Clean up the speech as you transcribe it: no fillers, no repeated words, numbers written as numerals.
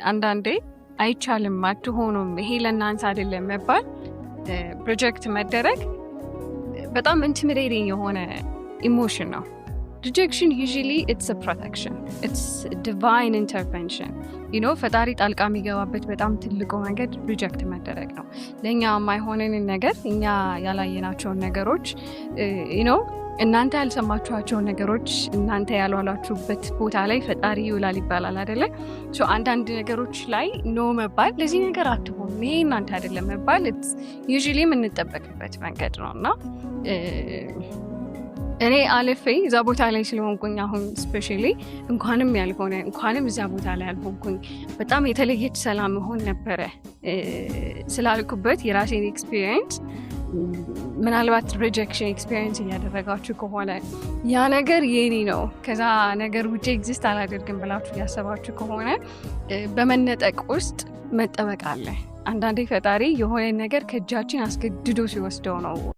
አንዳንዴ አይቻልም አትሆኑም ይሄ ለእናንተ አይደለም መባል ፕሮጀክት መደረግ በጣም ኢንቲሚዴቲንግ የሆነ ኢሞሽን ነው። Rejection usually it's a protection. It's divine intervention. ፈጣሪ ጣልቃ የሚገባበት በጣም ትልቁ መንገድ ሪጀክት መደረግ ነው። ለእኛ የማይሆነንን ነገር እኛ ያላየናቸውን ነገሮች እናንተ ያልሰማችኋቸውን ነገሮች እናንተ ያልዋላችሁበት ቦታ ላይ ፈጣሪ ይውላል ይባላል አይደለ? አንዳንድ ነገሮች ላይ ኖ መባል ለዚህ ነገር አትሆኑ ይሄ እናንተ አይደለም መባል usually የምንጠበቅበት መንገድ ነው እና እኔ አለፌ እዛ ቦታ ላይ ስለሆንኩኝ አሁን ስፔሻሊ እንኳንም ያልሆነ እንኳንም እዛ ቦታ ላይ ያልሆንኩኝ በጣም የተለየች ሰላም መሆን ነበረ ስላልኩበት የራሴን ኤክስፒሪየንስ ምናልባት ሪጀክሽን ኤክስፒሪየንስ እያደረጋችሁ ከሆነ ያ ነገር የኔ ነው ከዛ ነገር ውጪ ኤግዚስት አላደርግም ብላችሁ ያሰባችሁ ከሆነ በመነጠቅ ውስጥ መጠበቅ አለ። አንዳንዴ ፈጣሪ የሆነ ነገር ከእጃችን አስገድዶ ሲወስደው ነው